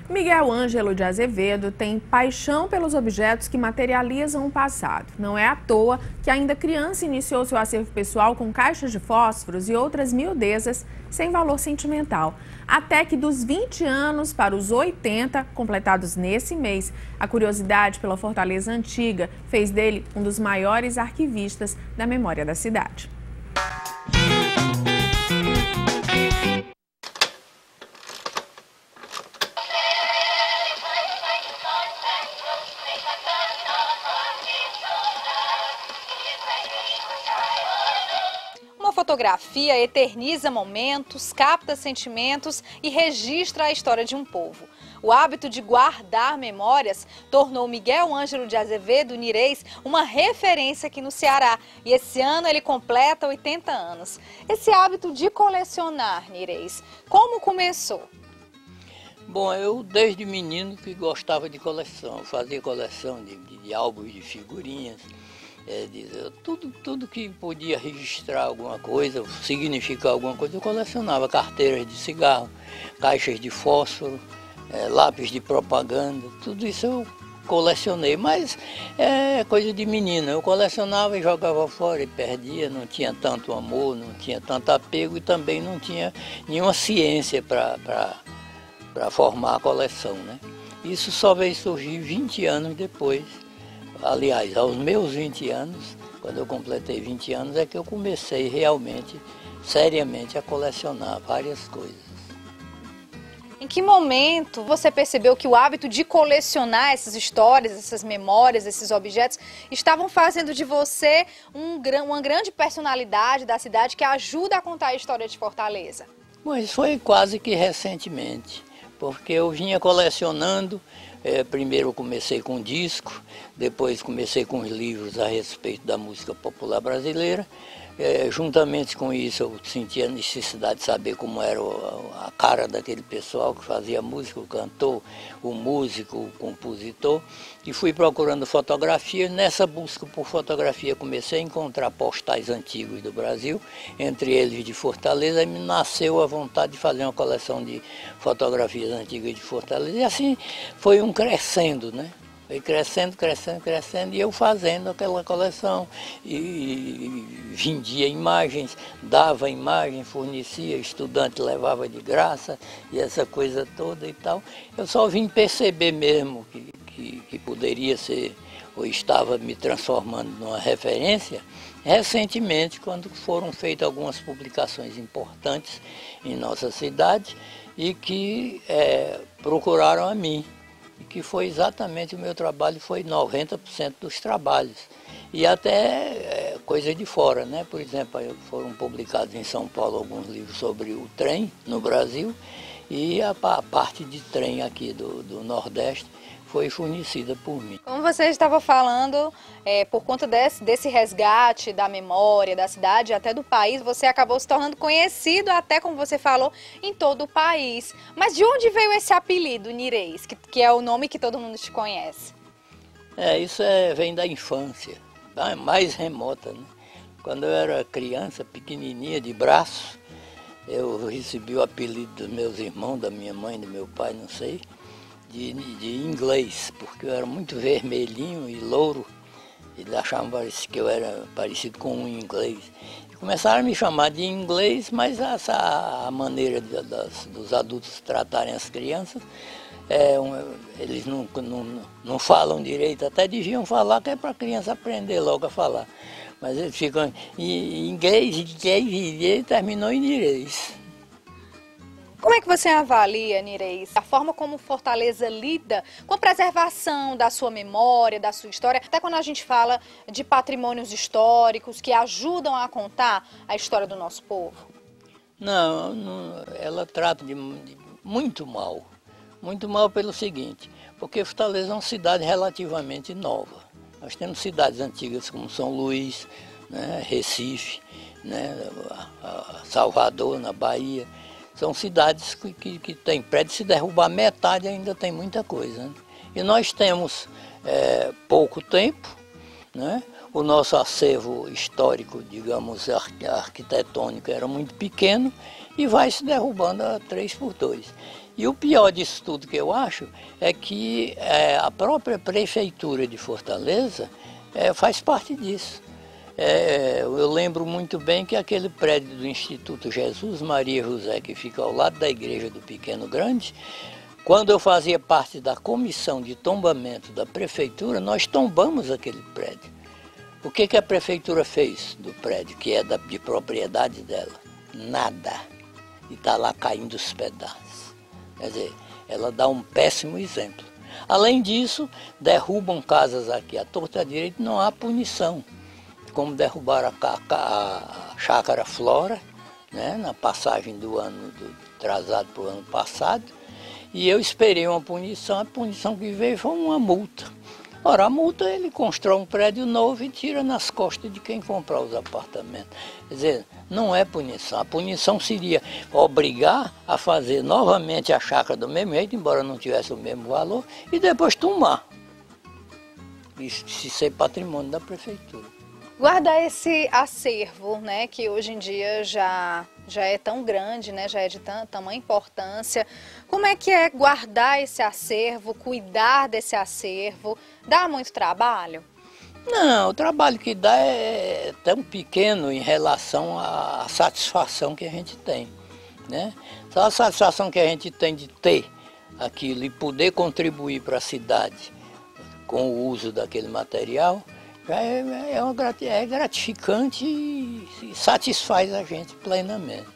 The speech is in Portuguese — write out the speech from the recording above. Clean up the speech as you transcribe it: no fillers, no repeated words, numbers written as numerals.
Miguel Ângelo de Azevedo tem paixão pelos objetos que materializam o passado. Não é à toa que ainda criança iniciou seu acervo pessoal com caixas de fósforos e outras miudezas sem valor sentimental. Até que dos 20 anos para os 80, completados nesse mês, a curiosidade pela Fortaleza Antiga fez dele um dos maiores arquivistas da memória da cidade. Uma fotografia eterniza momentos, capta sentimentos e registra a história de um povo. O hábito de guardar memórias tornou Miguel Ângelo de Azevedo Nirez uma referência aqui no Ceará. E esse ano ele completa 80 anos. Esse hábito de colecionar, Nirez, como começou? Bom, eu desde menino que gostava de coleção, fazia coleção de álbuns de figurinhas. Tudo que podia registrar alguma coisa, significar alguma coisa, eu colecionava. Carteiras de cigarro, caixas de fósforo, lápis de propaganda, tudo isso eu colecionei, mas é coisa de menino. Eu colecionava e jogava fora e perdia, não tinha tanto amor, não tinha tanto apego e também não tinha nenhuma ciência para formar a coleção, né? Isso só veio surgir 20 anos depois. Aliás, aos meus 20 anos, quando eu completei 20 anos, é que eu comecei realmente, seriamente, a colecionar várias coisas. Em que momento você percebeu que o hábito de colecionar essas histórias, essas memórias, esses objetos, estavam fazendo de você uma grande personalidade da cidade que ajuda a contar a história de Fortaleza? Mas foi quase que recentemente, porque eu vinha colecionando. Primeiro eu comecei com disco, depois comecei com os livros a respeito da música popular brasileira. Juntamente com isso eu sentia a necessidade de saber como era a cara daquele pessoal que fazia música, o cantor, o músico, o compositor. E fui procurando fotografias. Nessa busca por fotografia comecei a encontrar postais antigos do Brasil, entre eles de Fortaleza, e me nasceu a vontade de fazer uma coleção de fotografias antigas de Fortaleza. E assim foi um crescendo, né? Foi crescendo, crescendo, crescendo, e eu fazendo aquela coleção, e vendia imagens, dava imagens, fornecia, estudante levava de graça, e essa coisa toda e tal. Eu só vim perceber mesmo que poderia ser, ou estava me transformando numa referência, recentemente, quando foram feitas algumas publicações importantes em nossa cidade, e que procuraram a mim. E que foi exatamente o meu trabalho, foi 90% dos trabalhos. E até coisa de fora, né? Por exemplo, foram publicados em São Paulo alguns livros sobre o trem no Brasil, e a parte de trem aqui do Nordeste foi fornecida por mim. Como você estava falando, por conta desse resgate da memória da cidade, até do país, você acabou se tornando conhecido, até como você falou, em todo o país. Mas de onde veio esse apelido, Nirez, que é o nome que todo mundo te conhece? Isso vem da infância, mais remota, né? Quando eu era criança, pequenininha, de braço, eu recebi o apelido dos meus irmãos, da minha mãe, do meu pai, não sei, de inglês, porque eu era muito vermelhinho e louro, eles achavam que eu era parecido com um inglês. E começaram a me chamar de inglês, mas a maneira dos adultos tratarem as crianças, eles não falam direito, até deviam falar que é para a criança aprender logo a falar. Mas eles ficam em inglês, e terminou em inglês. Como é que você avalia, Nirez, a forma como Fortaleza lida com a preservação da sua memória, da sua história, até quando a gente fala de patrimônios históricos que ajudam a contar a história do nosso povo? Não, ela trata de muito mal pelo seguinte, porque Fortaleza é uma cidade relativamente nova. Nós temos cidades antigas como São Luís, né, Recife, né, Salvador, na Bahia. São cidades que têm prédio, se derrubar metade ainda tem muita coisa, né? E nós temos pouco tempo, né? O nosso acervo histórico, digamos, arquitetônico era muito pequeno e vai se derrubando a 3x2. E o pior disso tudo que eu acho é que a própria Prefeitura de Fortaleza faz parte disso. Eu lembro muito bem que aquele prédio do Instituto Jesus Maria José, que fica ao lado da igreja do Pequeno Grande, quando eu fazia parte da comissão de tombamento da prefeitura, nós tombamos aquele prédio. O que a prefeitura fez do prédio, que é de propriedade dela? Nada. E está lá caindo os pedaços. Quer dizer, ela dá um péssimo exemplo. Além disso, derrubam casas aqui à torta direita, não há punição. Como derrubaram a Chácara Flora, né, na passagem do ano atrasado para o ano passado, e eu esperei uma punição, a punição que veio foi uma multa. Ora, a multa ele constrói um prédio novo e tira nas costas de quem comprar os apartamentos. Quer dizer, não é punição. A punição seria obrigar a fazer novamente a chácara do mesmo jeito, embora não tivesse o mesmo valor, e depois tomar. Isso se ser patrimônio da prefeitura. Guardar esse acervo, né, que hoje em dia já é tão grande, né, já é de tamanha importância. Como é que é guardar esse acervo, cuidar desse acervo? Dá muito trabalho? Não, o trabalho que dá é tão pequeno em relação à satisfação que a gente tem, né? Só a satisfação que a gente tem de ter aquilo e poder contribuir para a cidade com o uso daquele material, já é gratificante e satisfaz a gente plenamente.